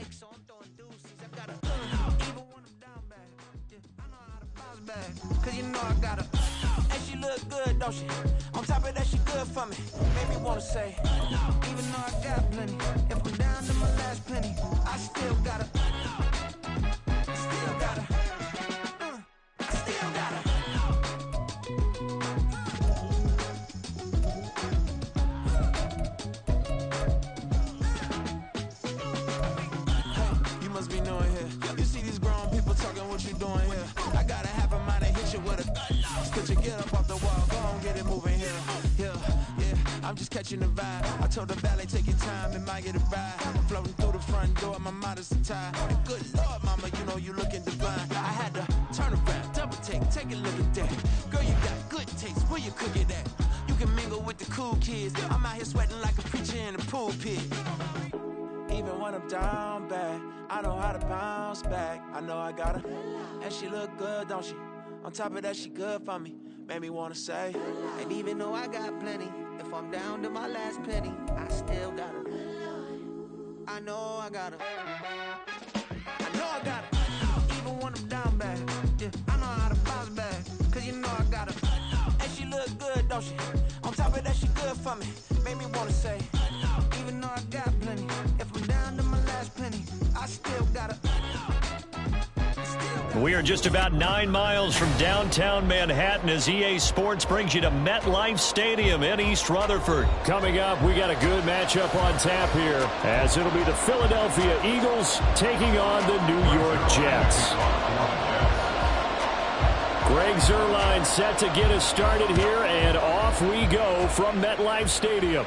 fake, so I'm throwing deuces. I got a even when I'm down bad. Yeah, I know how to bounce back. Cause you know I got a and she look good, don't she? On top of that, she good for me. Made me wanna say, even though I got plenty, if I'm down to my last penny, I still gotta, still gotta, I still gotta. You must be knowing here. You see these grown people talking, what you doing here? I gotta have a mind to hit you with a could you get up off the wall, go on, get it moving here. Yeah, I'm just catching the vibe. I told the valet, take your time, it might get a ride. Floating through the front door, my mind is tied. And good Lord, mama, you know you looking divine. I had to turn around, double take a look at that. Girl, you got good taste, where you cook it at? You can mingle with the cool kids. I'm out here sweating like a preacher in a pulpit. Even when I'm down bad, I know how to bounce back. I know I got her, and she look good, don't she? On top of that, she good for me. Made me wanna say, and even though I got plenty, if I'm down to my last penny, I still got her. I know I got her. I know I got her. Even when I'm down bad, yeah, I know how to bounce back. Cause you know I got her. And she look good, don't she? On top of that, she good for me. Made me wanna say, even though I got plenty, if I'm down to my last penny, I still got her. We are just about 9 miles from downtown Manhattan as EA Sports brings you to MetLife Stadium in East Rutherford. Coming up, we got a good matchup on tap here as it'll be the Philadelphia Eagles taking on the New York Jets. Greg Zuerlein set to get us started here, and off we go from MetLife Stadium.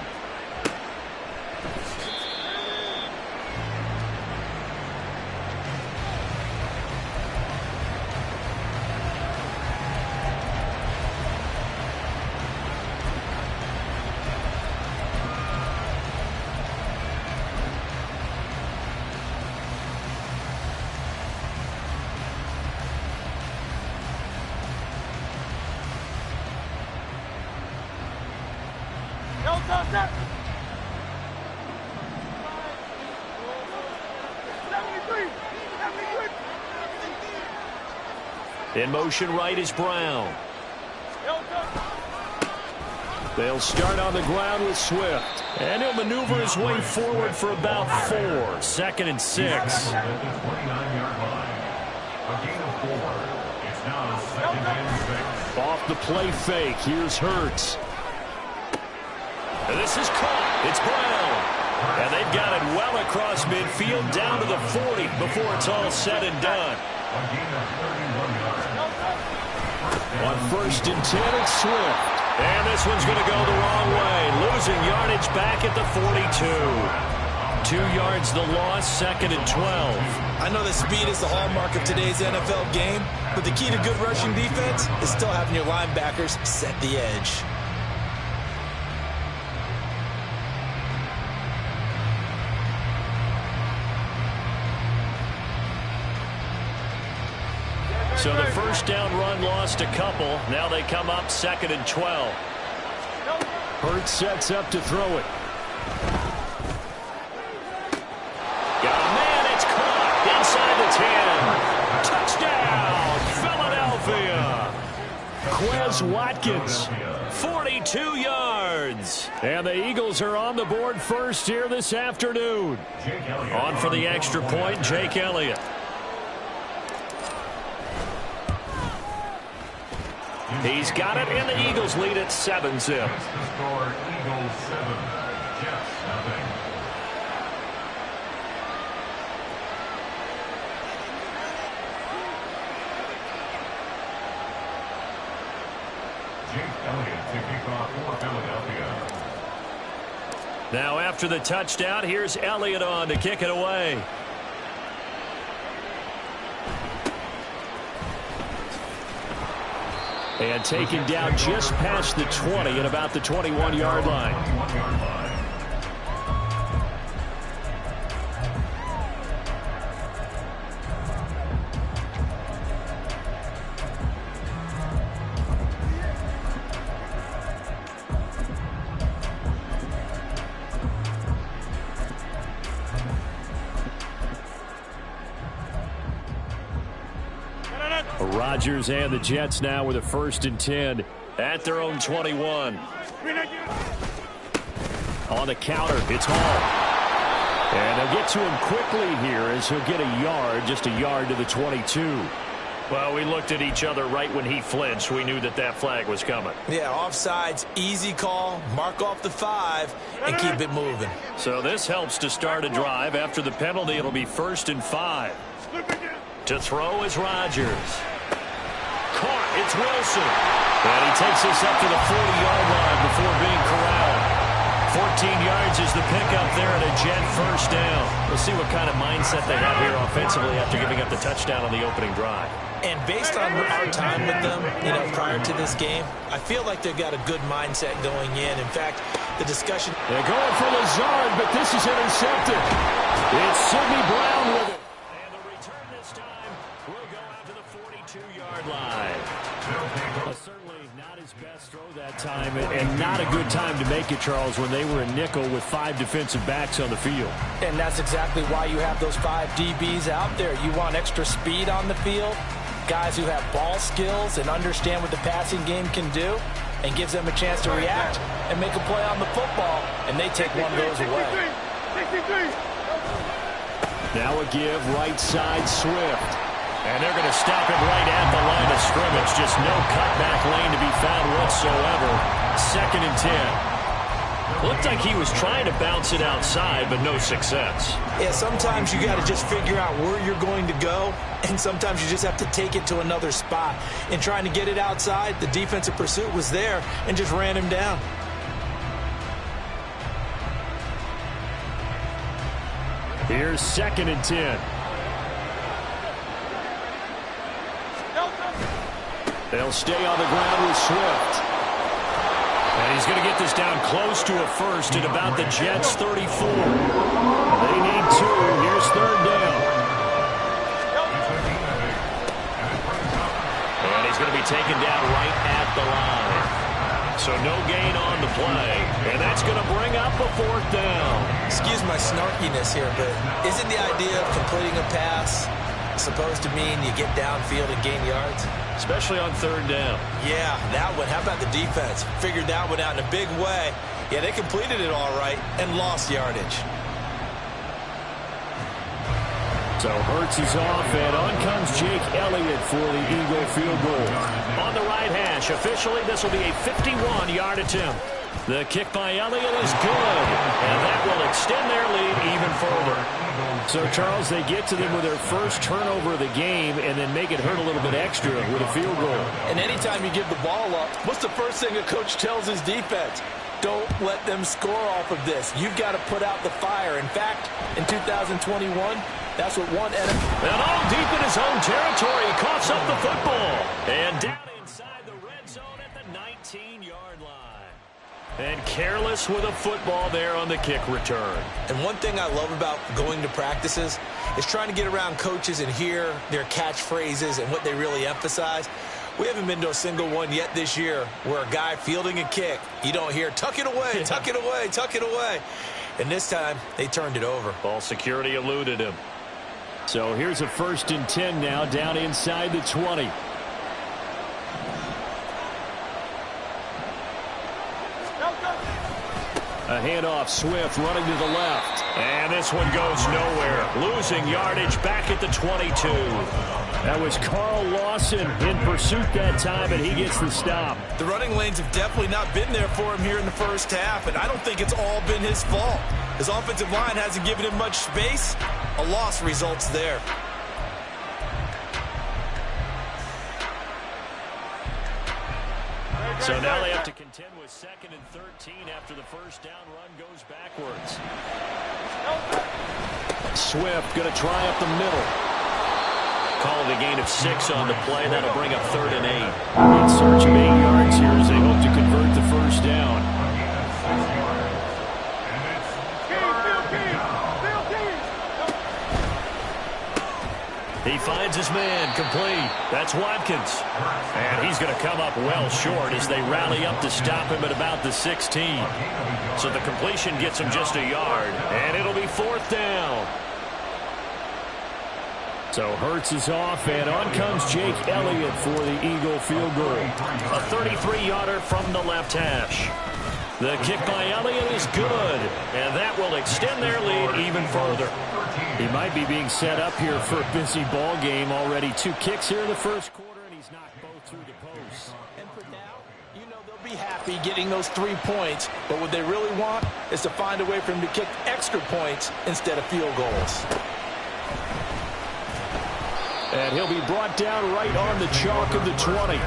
In motion right is Brown. They'll start on the ground with Swift. And he'll maneuver his way forward for about 4. 2nd and 6. Off the play fake. Here's Hurts. And this is caught. It's Brown. And they've got it well across midfield down to the 40 before it's all said and done. On 1st and 10, it's Swift. And this one's going to go the wrong way. Losing yardage back at the 42. 2 yards the loss, 2nd and 12. I know that speed is the hallmark of today's NFL game, but the key to good rushing defense is still having your linebackers set the edge. So the first down run lost a couple. Now they come up 2nd and 12. Hurts sets up to throw it. Got a man. It's caught inside the 10. Touchdown, Philadelphia. Quez Watkins, 42 yards. And the Eagles are on the board first here this afternoon. On for the extra point, Jake Elliott. He's got it, and the Eagles lead at 7-zip. Now after the touchdown, here's Elliott on to kick it away. And taken down just past the 20 at about the 21-yard line. Rodgers and the Jets now with a 1st and 10 at their own 21. On the counter, it's Hall. And they'll get to him quickly here as he'll get a yard, just a yard to the 22. Well, we looked at each other right when he flinched. We knew that flag was coming. Yeah, offsides, easy call, mark off the 5, and keep it moving. So this helps to start a drive. After the penalty, it'll be 1st and 5. To throw is Rodgers. Caught, it's Wilson. And he takes this up to the 40-yard line before being corralled. 14 yards is the pickup there and a Jet 1st down. We'll see what kind of mindset they have here offensively after giving up the touchdown on the opening drive. And based on our time with them, prior to this game, I feel like they've got a good mindset going in. In fact, the discussion... They're going for Lazard, but this is intercepted. It's Sidney Brown with it. And the return this time will go out to the 42-yard line. Certainly not his best throw that time, and not a good time to make it, Charles, when they were in nickel with 5 defensive backs on the field. And that's exactly why you have those 5 DBs out there. You want extra speed on the field, guys who have ball skills and understand what the passing game can do, and gives them a chance to react and make a play on the football, and they take one of those away. Now a give, right side, Swift. And they're going to stop him right at the line of scrimmage. Just no cutback lane to be found whatsoever. 2nd and 10. Looked like he was trying to bounce it outside, but no success. Yeah, sometimes you got to just figure out where you're going to go, and sometimes you just have to take it to another spot. In trying to get it outside, the defensive pursuit was there and just ran him down. Here's 2nd and 10. They'll stay on the ground with Swift. And he's going to get this down close to a 1st at about the Jets' 34. They need 2. Here's 3rd down. And he's going to be taken down right at the line. So no gain on the play. And that's going to bring up a 4th down. Excuse my snarkiness here, but isn't the idea of completing a pass supposed to mean you get downfield and gain yards? Especially on 3rd down. Yeah, that one. How about the defense? Figured that one out in a big way. Yeah, they completed it all right and lost yardage. So Hurts is off, and on comes Jake Elliott for the Eagle field goal. On the right hash, officially this will be a 51-yard attempt. The kick by Elliott is good, and that will extend their lead even further. So, Charles, they get to them with their first turnover of the game and then make it hurt a little bit extra with a field goal. And anytime you give the ball up, what's the first thing a coach tells his defense? Don't let them score off of this. You've got to put out the fire. In fact, in 2021, that's what one NFL... And all deep in his own territory, he coughs up the football. And down inside the red zone at the 19-yard line. And careless with a football there on the kick return. And one thing I love about going to practices is trying to get around coaches and hear their catchphrases and what they really emphasize. We haven't been to a single one yet this year where a guy fielding a kick, you don't hear, tuck it away, tuck it away, tuck it away. And this time, they turned it over. Ball security eluded him. So here's a 1st and 10 now, down inside the 20. A handoff, Swift running to the left. And this one goes nowhere. Losing yardage back at the 22. That was Carl Lawson in pursuit that time, and he gets the stop. The running lanes have definitely not been there for him here in the first half, and I don't think it's all been his fault. His offensive line hasn't given him much space. A loss results there. So now they have to contend with 2nd and 13 after the first down run goes backwards. Swift going to try up the middle. Call it a gain of 6 on the play. That'll bring up 3rd and 8. In search of 8 yards here as they hope to convert the first down. He finds his man, complete. That's Watkins. And he's going to come up well short as they rally up to stop him at about the 16. So the completion gets him just a yard, and it'll be 4th down. So Hurts is off, and on comes Jake Elliott for the Eagle field goal. A 33-yarder from the left hash. The kick by Elliott is good, and that will extend their lead even further. He might be being set up here for a busy ball game. Already 2 kicks here in the first quarter, and he's knocked both through the post. And for now, you know they'll be happy getting those 3 points, but what they really want is to find a way for him to kick extra points instead of field goals. And he'll be brought down right on the chalk of the 20.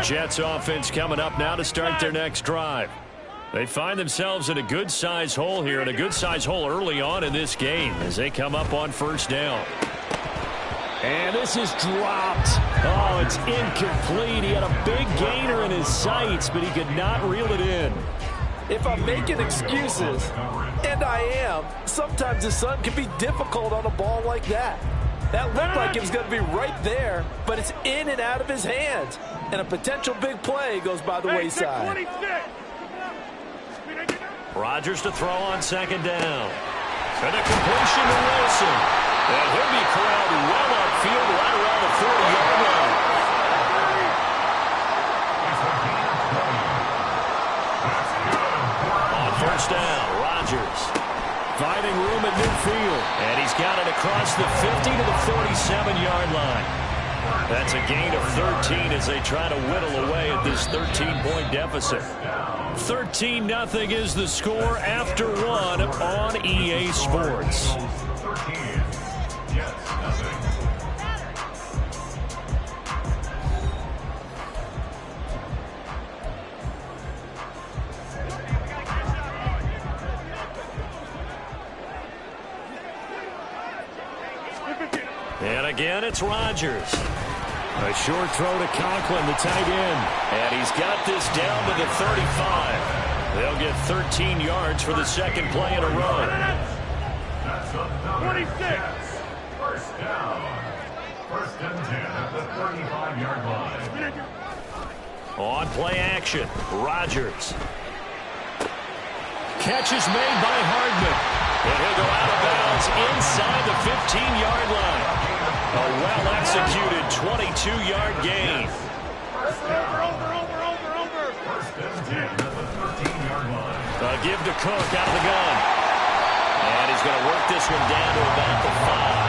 Jets offense coming up now to start their next drive. They find themselves in a good-size hole here, and a good-size hole early on in this game as they come up on first down. And this is dropped. Oh, it's incomplete. He had a big gainer in his sights, but he could not reel it in. If I'm making excuses, and I am, sometimes the sun can be difficult on a ball like that. That looked like it was going to be right there, but it's in and out of his hands. And a potential big play goes by the wayside. Rodgers to throw on second down. And a completion to Wilson. And he'll be corralled well upfield right around the 40-yard line. On first down, Rodgers finding room at midfield. And he's got it across the 50 to the 47-yard line. That's a gain of 13 as they try to whittle away at this 13-point deficit. 13-0 is the score after 1 on EA Sports. And again, it's Rodgers. A short throw to Conklin, the tight end. And he's got this down to the 35. They'll get 13 yards for the second play in a row. 26. First down. First and 10 at the 35-yard line. On play action, Rodgers. Catch is made by Hardman. And he'll go out of bounds inside the 15-yard line. A well-executed 22-yard gain. A give to Cook out of the gun. And he's going to work this one down to about the 5.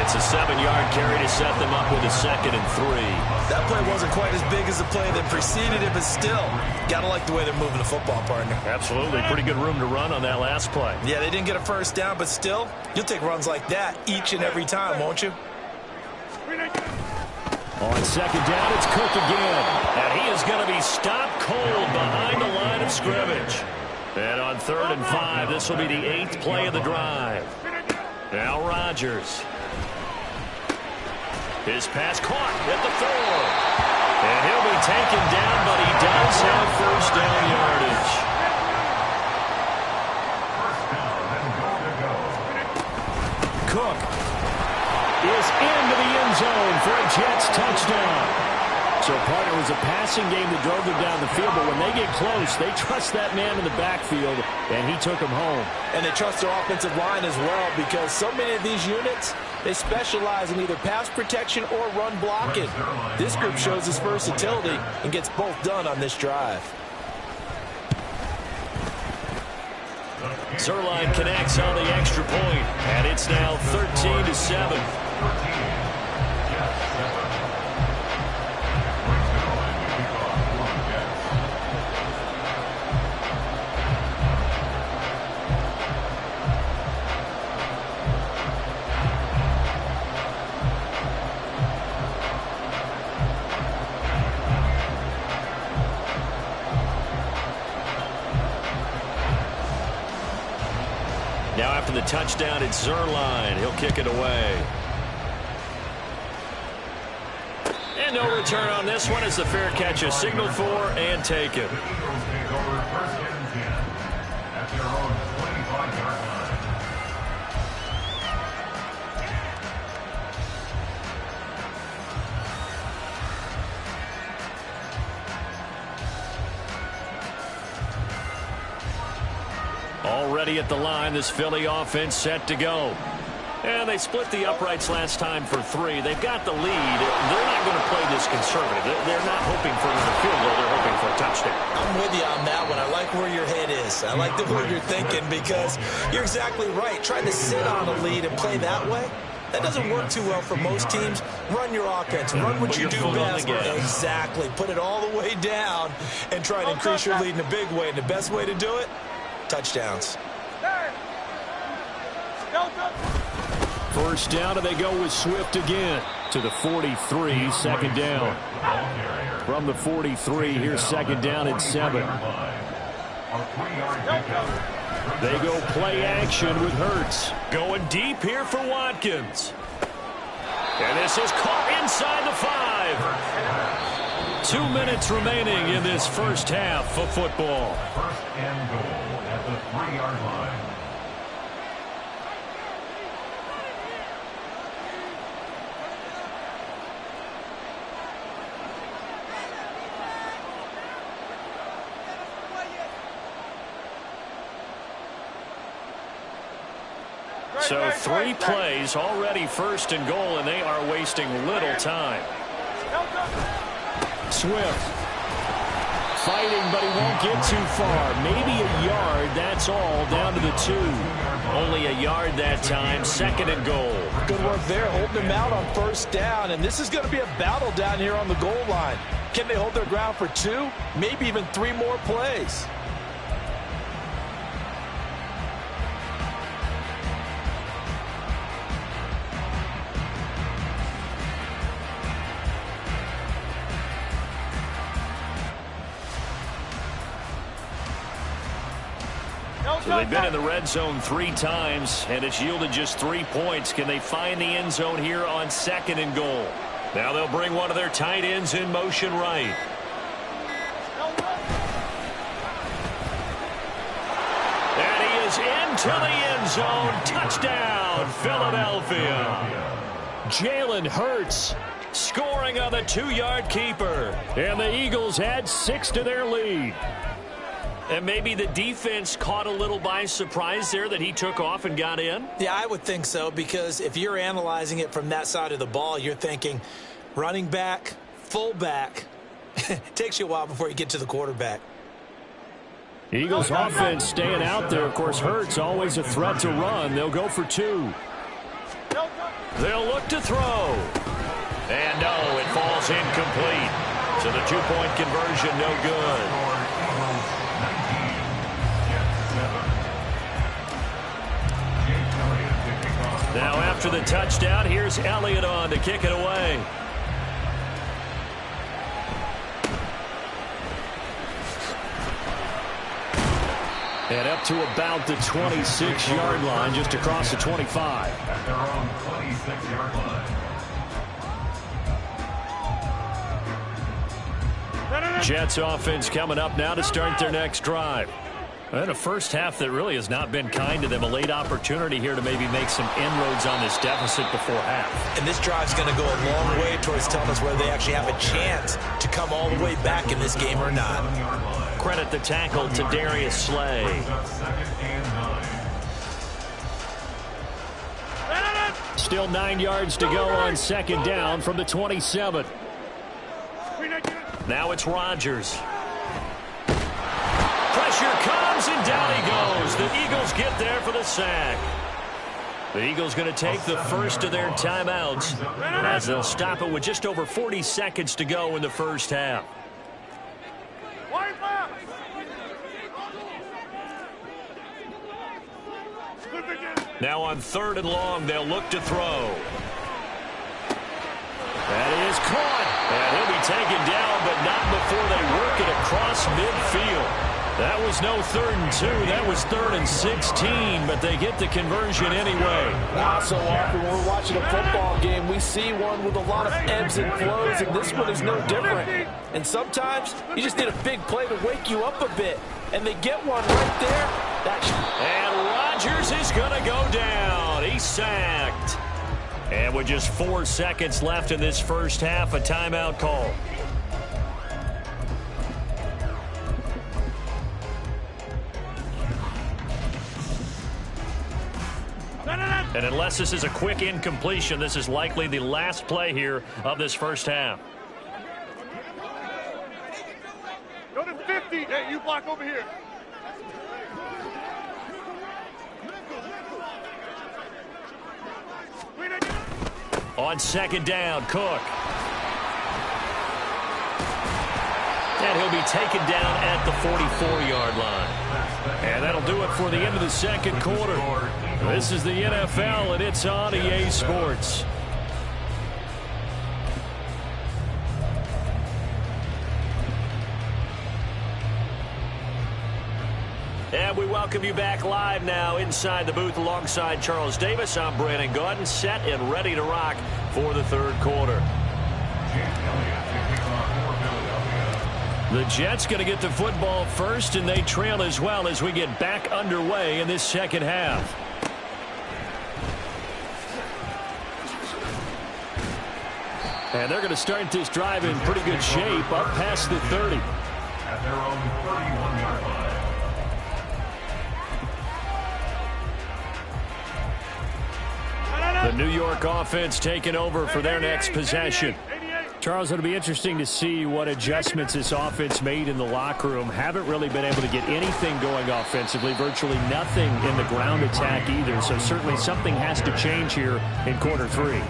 It's a 7-yard carry to set them up with a 2nd and 3. That play wasn't quite as big as the play that preceded it, but still, gotta like the way they're moving the football, partner. Absolutely. Pretty good room to run on that last play. Yeah, they didn't get a first down, but still, you'll take runs like that each and every time, won't you? On second down, it's Cook again. And he is going to be stopped cold behind the line of scrimmage. And on 3rd and 5, this will be the 8th play of the drive. Now Rodgers. His pass caught at the 4. And he'll be taken down, but he does have first down yardage. Cook is into the end zone for a Jets touchdown. So, partner, it was a passing game that drove them down the field, but when they get close, they trust that man in the backfield, and he took them home. And they trust their offensive line as well, because so many of these units, they specialize in either pass protection or run blocking. This group shows its versatility and gets both done on this drive. Zerline connects on the extra point, and it's now 13-7. Now after the touchdown, it's Zerline. He'll kick it away. And no return on this one as the fair catch is signaled for and taken. Already at the line, this Philly offense set to go. And they split the uprights last time for 3. They've got the lead. They're not going to play this conservative. They're not hoping for another field goal. They're hoping for a touchdown. I'm with you on that one. I like where your head is. I like the way you're thinking because you're exactly right. Trying to sit on a lead and play that way, that doesn't work too well for most teams. Run your offense. Run what you do best. Exactly. Put it all the way down and try and increase your lead in a big way. And the best way to do it, touchdowns. First down, and they go with Swift again to the 43, second down. From the 43, here's second down and 7. They go play action with Hurts. Going deep here for Watkins. And this is caught inside the 5. 2 minutes remaining in this first half of football. First and goal at the 3-yard line. So 3 plays, already first and goal, and they are wasting little time. Swift fighting, but he won't get too far. Maybe a yard, that's all, down to the 2. Only a yard that time, second and goal. Good work there, holding them out on first down, and this is going to be a battle down here on the goal line. Can they hold their ground for 2, maybe even 3 more plays? So they've been in the red zone 3 times, and it's yielded just 3 points. Can they find the end zone here on second and goal? Now they'll bring one of their tight ends in motion right. And he is into the end zone. Touchdown, Philadelphia. Jalen Hurts scoring on the 2-yard keeper. And the Eagles add 6 to their lead. And maybe the defense caught a little by surprise there that he took off and got in? Yeah, I would think so, because if you're analyzing it from that side of the ball, you're thinking running back, fullback. It takes you a while before you get to the quarterback. Eagles offense staying out there. Of course, Hurts always a threat to run. They'll go for 2. They'll look to throw. And no, it falls incomplete. So the 2-point conversion no good. Now after the touchdown, here's Elliott on to kick it away. And up to about the 26-yard line, just across the 25. At their own 26-yard line. Jets offense coming up now to start their next drive. And a first half that really has not been kind to them. A late opportunity here to maybe make some inroads on this deficit before half. And this drive's going to go a long way towards telling us whether they actually have a chance to come all the way back in this game or not. Credit the tackle to Darius Slay. Still 9 yards to go on second down from the 27. Now it's Rodgers. Pressure comes, and down he goes. The Eagles get there for the sack. The Eagles going to take the first of their timeouts as they'll stop it with just over 40 seconds to go in the first half. Now on 3rd and long, they'll look to throw. That is caught. And he'll be taken down, but not before they work it across midfield. That was no 3rd and 2. That was 3rd and 16, but they get the conversion anyway. So often when we're watching a football game, we see one with a lot of ebbs and flows, and this one is no different. And sometimes you just need a big play to wake you up a bit, and they get one right there. And Rodgers is going to go down. He's sacked. And with just 4 seconds left in this first half, a timeout call. And unless this is a quick incompletion, this is likely the last play here of this first half. Go to 50. Hey, you block over here. On second down, Cook. And he'll be taken down at the 44-yard line. And that'll do it for the end of the second quarter. This is the NFL, and it's on EA Sports. And we welcome you back live now inside the booth alongside Charles Davis. I'm Brandon Gaudin, set and ready to rock for the third quarter. The Jets going to get the football first, and they trail as well as we get back underway in this second half. And they're going to start this drive in pretty good shape up past the 30. At their own 31-yard line. The New York offense taking over for their next possession. Charles, it'll be interesting to see what adjustments this offense made in the locker room. Haven't really been able to get anything going offensively, virtually nothing in the ground attack either. So certainly something has to change here in quarter three.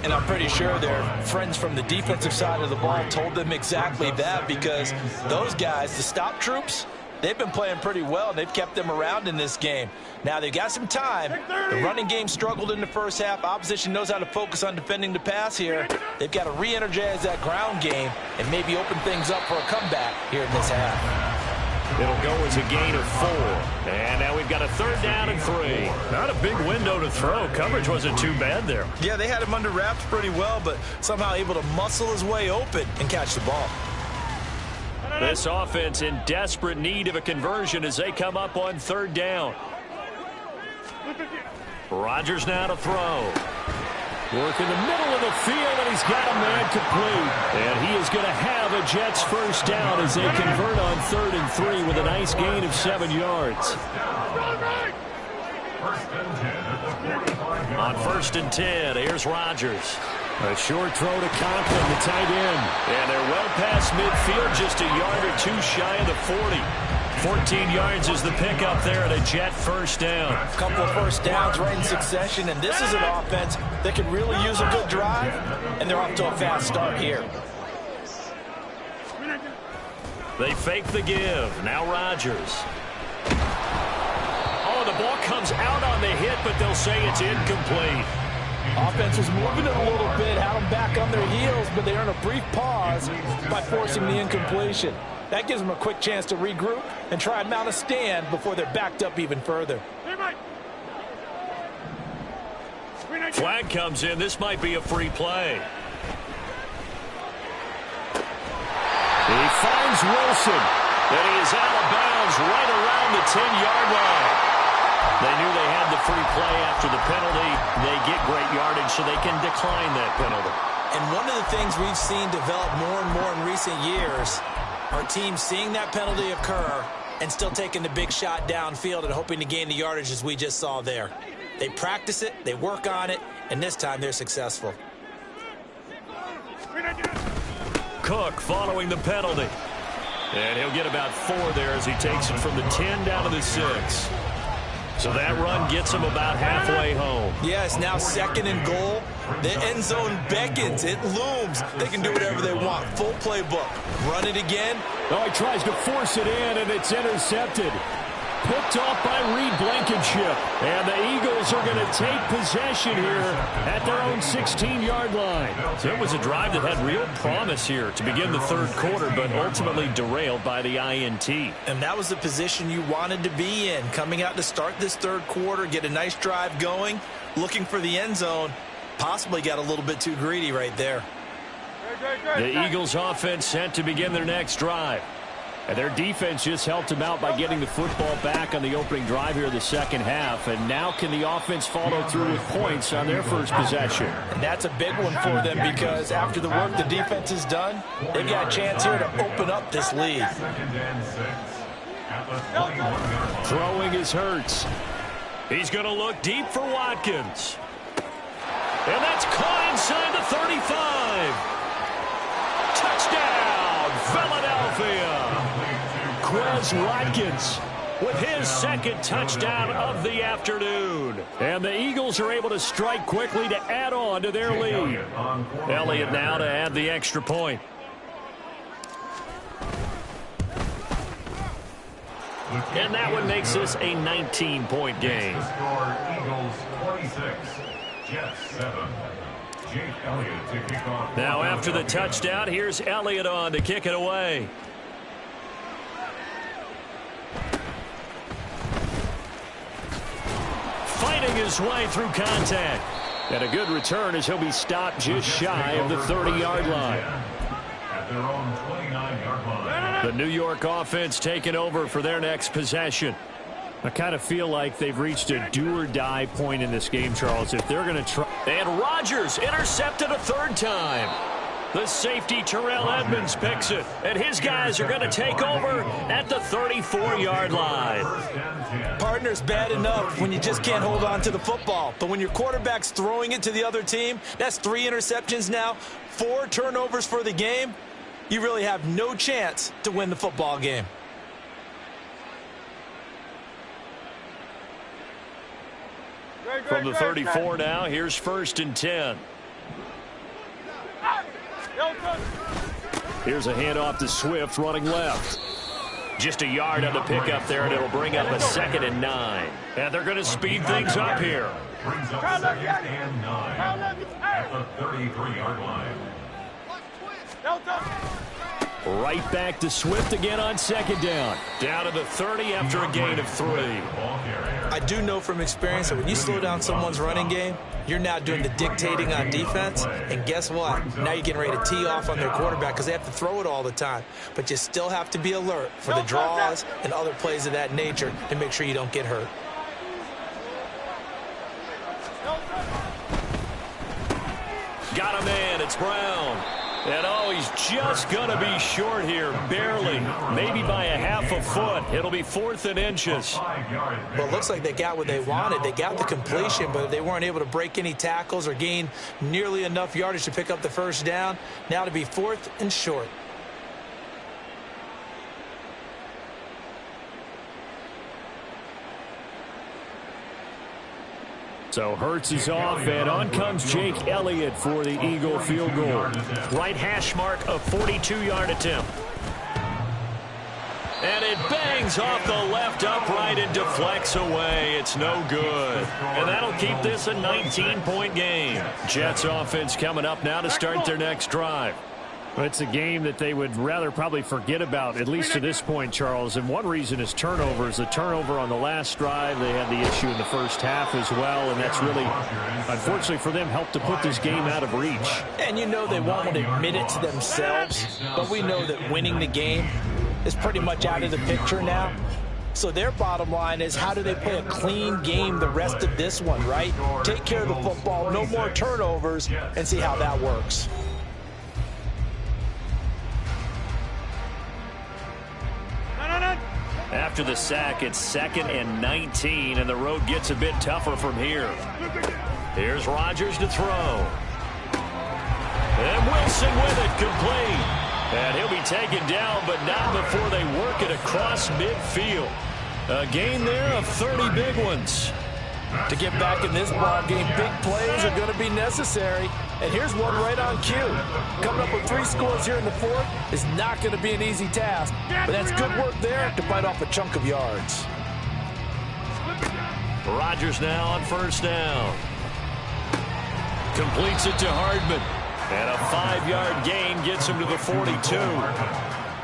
And I'm pretty sure their friends from the defensive side of the ball told them exactly that, because those guys, the stop troops, they've been playing pretty well, and they've kept them around in this game. Now, they've got some time. The running game struggled in the first half. Opposition knows how to focus on defending the pass here. They've got to re-energize that ground game and maybe open things up for a comeback here in this half. It'll go as a gain of 4. And now we've got a third down and 3. Not a big window to throw. Coverage wasn't too bad there. Yeah, they had him under wraps pretty well, but somehow able to muscle his way open and catch the ball. This offense in desperate need of a conversion as they come up on third down. Rodgers now to throw. Work in the middle of the field, and he's got a man complete. And he is going to have a Jets first down as they convert on 3rd and 3 with a nice gain of 7 yards. On 1st and 10, here's Rodgers. A short throw to Conklin, the tight end. And they're well past midfield, just a yard or two shy of the 40. 14 yards is the pickup there at a Jet first down. A couple of first downs right in succession, and this is an offense that could really use a good drive, and they're off to a fast start here. They fake the give. Now Rodgers. Oh, the ball comes out on the hit, but they'll say it's incomplete. Offense was moving it a little bit, had them back on their heels, but they earn a brief pause by forcing the incompletion. That gives them a quick chance to regroup and try and mount a stand before they're backed up even further. Flag comes in. This might be a free play. He finds Wilson, and he is out of bounds right around the 10-yard line. They knew they had the free play after the penalty. They get great yardage, so they can decline that penalty. And one of the things we've seen develop more and more in recent years are teams seeing that penalty occur and still taking the big shot downfield and hoping to gain the yardage as we just saw there. They practice it, they work on it, and this time they're successful. Cook following the penalty. And he'll get about 4 there as he takes it from the 10 down to the 6. So that run gets him about halfway home. Yeah, it's now 2nd and goal. The end zone beckons. It looms. They can do whatever they want. Full playbook. Run it again. Oh, he tries to force it in, and it's intercepted. Picked off by Reed Blankenship. And the Eagles are going to take possession here at their own 16-yard line. So it was a drive that had real promise here to begin the third quarter, but ultimately derailed by the INT. And that was the position you wanted to be in. Coming out to start this third quarter, get a nice drive going, looking for the end zone. Possibly got a little bit too greedy right there. The Eagles offense set to begin their next drive. And their defense just helped them out by getting the football back on the opening drive here in the second half. And now can the offense follow through with points on their first possession? And that's a big one for them because after the work the defense has done, they've got a chance here to open up this lead. Throwing is Hurts. He's going to look deep for Watkins. And that's caught inside the 35. Touchdown, Philadelphia. Quez Watkins with his second touchdown of the afternoon. And the Eagles are able to strike quickly to add on to their lead. Elliott now to add the extra point. And that one makes this a 19-point game. Eagles 26, Jets 7. Jake Elliott to kick off. Now after the touchdown, here's Elliott on to kick it away. Fighting his way through contact. And a good return as he'll be stopped just shy of the 30-yard line. At their own 29-yard line. The New York offense taking over for their next possession. I kind of feel like they've reached a do-or-die point in this game, Charles. If they're going to try. And Rodgers intercepted a third time. The safety Terrell Edmonds picks it. And his guys are going to take over at the 34-yard line. Partner's bad enough when you just can't hold on to the football. But when your quarterback's throwing it to the other team, that's 3 interceptions now, 4 turnovers for the game. You really have no chance to win the football game. From the 34 now, here's 1st and 10. Here's a handoff to Swift running left. Just a yard on the pickup there, and it'll bring up a 2nd and 9. And they're going to speed things up here. Brings up 2nd and 9 at the 33-yard line. Right back to Swift again on 2nd down. Down to the 30 after a gain of 3. I do know from experience that when you slow down someone's running game, you're now doing the dictating on defense. And guess what? Now you're getting ready to tee off on their quarterback because they have to throw it all the time. But you still have to be alert for the draws and other plays of that nature to make sure you don't get hurt. Got a man. It's Brown. And, oh, he's just going to be short here, barely, maybe by a half a foot. It'll be 4th and inches. Well, it looks like they got what they wanted. They got the completion, but they weren't able to break any tackles or gain nearly enough yardage to pick up the first down. Now to be 4th and short. So Hurts is off, and on comes Jake Elliott for the Eagle field goal. Right hash mark, a 42-yard attempt. And it bangs off the left upright and deflects away. It's no good. And that'll keep this a 19-point game. Jets offense coming up now to start their next drive. It's a game that they would rather probably forget about, at least to this point, Charles. And one reason is turnovers. The turnover on the last drive, they had the issue in the first half as well. And that's really, unfortunately for them, helped to put this game out of reach. And you know they won't admit it to themselves, but we know that winning the game is pretty much out of the picture now. So their bottom line is, how do they play a clean game the rest of this one, right? Take care of the football, no more turnovers, and see how that works. After the sack, it's 2nd and 19, and the road gets a bit tougher from here. Here's Rodgers to throw. And Wilson with it, complete. And he'll be taken down, but not before they work it across midfield. A gain there of 30 big ones. To get back in this ball game, big plays are going to be necessary. And here's one right on cue. Coming up with 3 scores here in the 4th is not going to be an easy task. But that's good work there to bite off a chunk of yards. Rodgers now on 1st down. Completes it to Hardman. And a 5-yard gain gets him to the 42.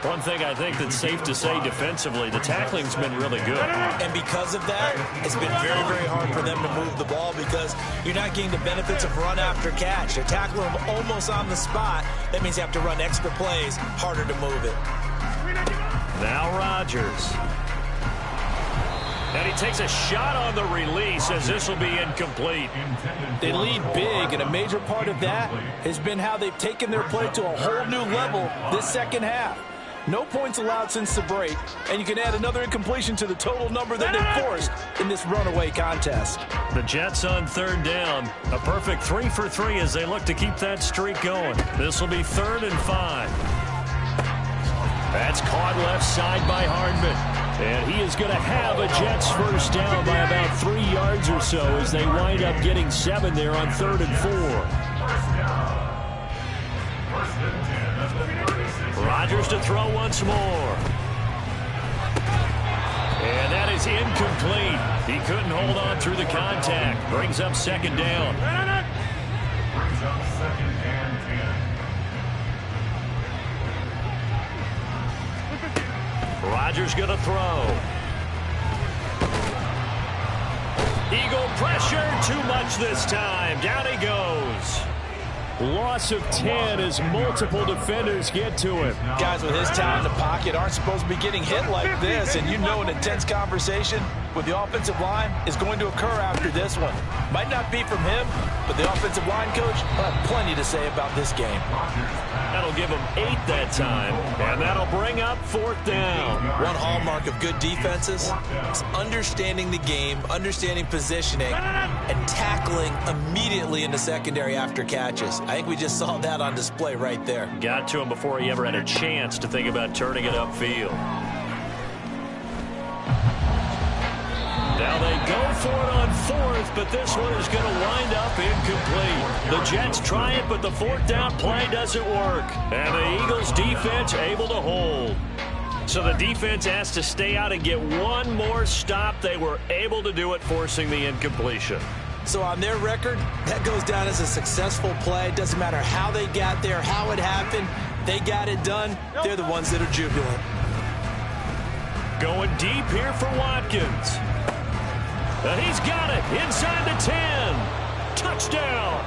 One thing I think that's safe to say defensively, the tackling's been really good. And because of that, it's been very, very hard for them to move the ball because you're not getting the benefits of run after catch. They're tackling them almost on the spot. That means you have to run extra plays, harder to move it. Now Rodgers. And he takes a shot on the release as this will be incomplete. They lead big, and a major part of that has been how they've taken their play to a whole new level this second half. No points allowed since the break, and you can add another incompletion to the total number that they forced in this runaway contest. The Jets on third down. A perfect 3 for 3 as they look to keep that streak going. This will be 3rd and 5. That's caught left side by Hardman. And he is going to have a Jets first down by about 3 yards or so as they wind up getting 7 there on 3rd and 4. Rodgers to throw once more. And that is incomplete. He couldn't hold on through the contact. Brings up 2nd down. Brings up 2nd and 10. Rodgers going to throw. Eagle pressure, too much this time. Down he goes. Loss of 10 as multiple defenders get to him. Guys with his talent in the pocket aren't supposed to be getting hit like this, and you know an intense conversation with the offensive line is going to occur after this one. Might not be from him, but the offensive line coach will have plenty to say about this game. That'll give him 8 that time, and that'll bring up 4th down. One hallmark of good defenses is understanding the game, understanding positioning, and tackling immediately in the secondary after catches. I think we just saw that on display right there. Got to him before he ever had a chance to think about turning it upfield. Now they go for it on 4th, but this one is going to wind up incomplete. The Jets try it, but the 4th down play doesn't work. And the Eagles defense able to hold. So the defense has to stay out and get one more stop. They were able to do it, forcing the incompletion. So on their record, that goes down as a successful play. Doesn't matter how they got there, how it happened. They got it done. They're the ones that are jubilant. Going deep here for Watkins. And he's got it inside the 10. Touchdown.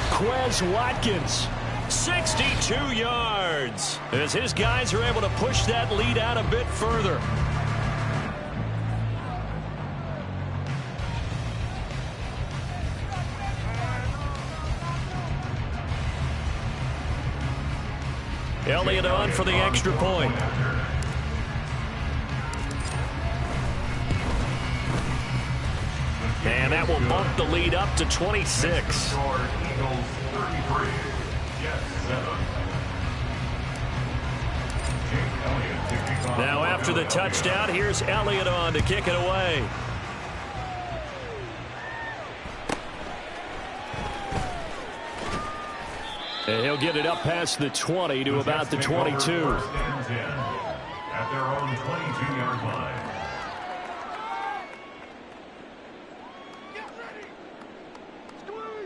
Quez Watkins, 62 yards. As his guys are able to push that lead out a bit further. Elliott on for the extra point. And that will bump the lead up to 26. Now after the touchdown, here's Elliott on to kick it away. And he'll get it up past the 20 to about the 22. At their own 22-yard line.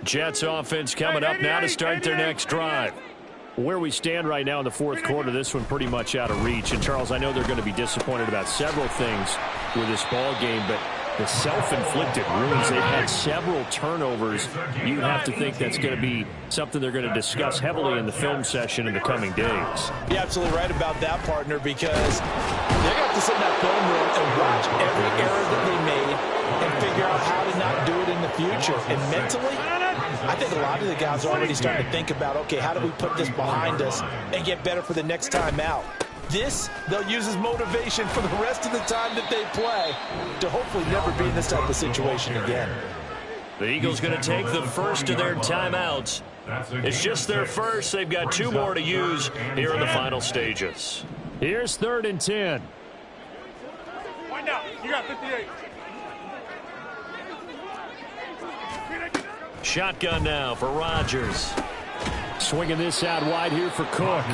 Jets offense coming up now to start their next drive. Where we stand right now in the 4th quarter, this one pretty much out of reach. And, Charles, I know they're going to be disappointed about several things with this ball game, but the self-inflicted wounds, they've had several turnovers. You have to think that's going to be something they're going to discuss heavily in the film session in the coming days. You're absolutely right about that, partner, because they're going to have to sit in that film room and watch every error that they made and figure out how to not do it in the future. And mentally, I think a lot of the guys are already starting to think about, okay, how do we put this behind us and get better for the next time out? This, they'll use as motivation for the rest of the time that they play to hopefully never be in this type of situation again. The Eagles going to take the first of their timeouts. It's just their first. They've got 2 more to use here in the final stages. Here's 3rd and 10. Wind out. You got 58. Shotgun now for Rodgers. Swinging this out wide here for Cook.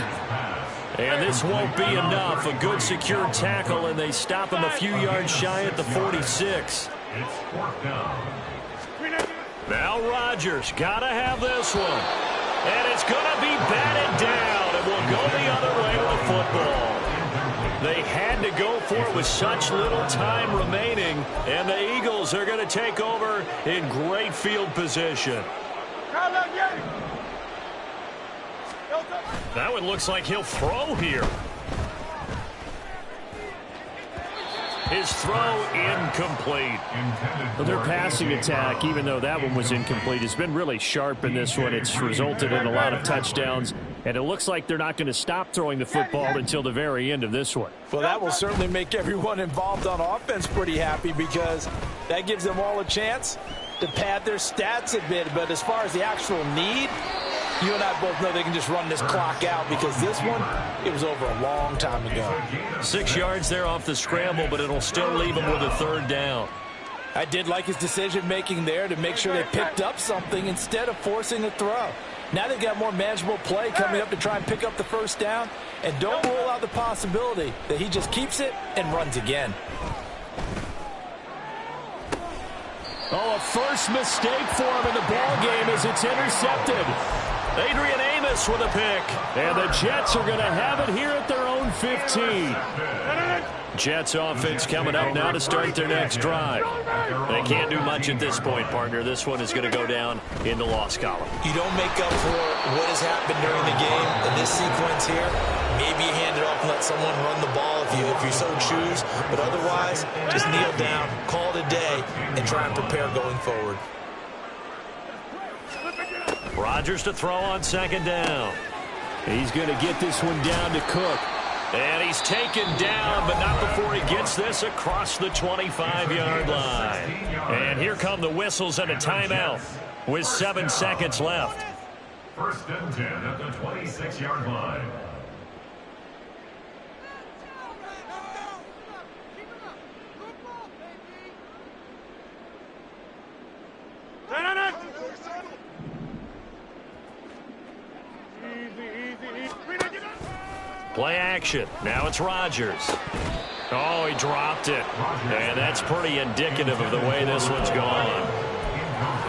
And this won't be enough. A good secure tackle, and they stop him a few yards shy at the 46. It's 4th down. Now Rodgers got to have this one. And it's going to be batted down. It will go the other way with the football. They had to go for it with such little time remaining, and the Eagles are going to take over in great field position. That one looks like he'll throw here. His throw incomplete. Well, their passing attack, even though that one was incomplete, has been really sharp in this one. It's resulted in a lot of touchdowns, and it looks like they're not going to stop throwing the football until the very end of this one. Well, that will certainly make everyone involved on offense pretty happy, because that gives them all a chance to pad their stats a bit. But as far as the actual need, you and I both know they can just run this clock out, because this one, it was over a long time ago. 6 yards there off the scramble, but it'll still leave him with a third down. I did like his decision-making there to make sure they picked up something instead of forcing a throw. Now they've got more manageable play coming up to try and pick up the first down, and don't rule out the possibility that he just keeps it and runs again. Oh, a first mistake for him in the ball game as it's intercepted. Adrian Amos with a pick. And the Jets are going to have it here at their own 15. Jets offense coming up now to start their next drive. They can't do much at this point, partner. This one is going to go down in the loss column. You don't make up for what has happened during the game in this sequence here. Maybe you hand it off and let someone run the ball if you so choose. But otherwise, just kneel down, call it a day, and try and prepare going forward. Rodgers to throw on second down. He's going to get this one down to Cook. And he's taken down, but not before he gets this across the 25-yard line. And here come the whistles and a timeout with 7 seconds left. First and 10 at the 26-yard line. Play action. Now it's Rodgers. Oh, he dropped it. And that's pretty indicative of the way this one's gone.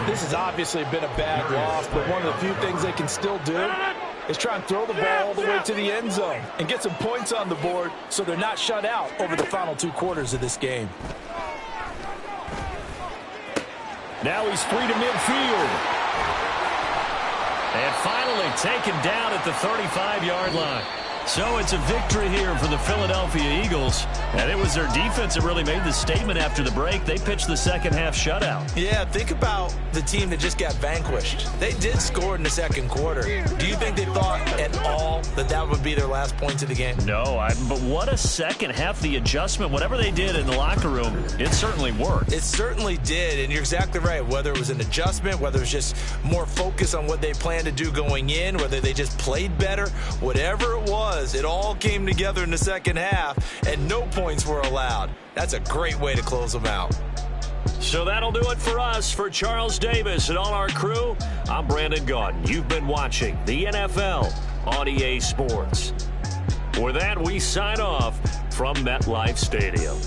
This has obviously been a bad loss, but one of the few things they can still do is try and throw the ball all the way to the end zone and get some points on the board so they're not shut out over the final 2 quarters of this game. Now he's free to midfield. And finally taken down at the 35-yard line. So it's a victory here for the Philadelphia Eagles. And it was their defense that really made the statement after the break. They pitched the second-half shutout. Yeah, think about the team that just got vanquished. They did score in the second quarter. Do you think they thought at all that that would be their last points of the game? No, but what a second half. The adjustment, whatever they did in the locker room, it certainly worked. It certainly did, and you're exactly right. Whether it was an adjustment, whether it was just more focus on what they planned to do going in, whether they just played better, whatever it was, it all came together in the second half, and no points were allowed. That's a great way to close them out. So that'll do it for us. For Charles Davis and all our crew, I'm Brandon Gaudin. You've been watching the NFL on EA Sports. With that, we sign off from MetLife Stadium.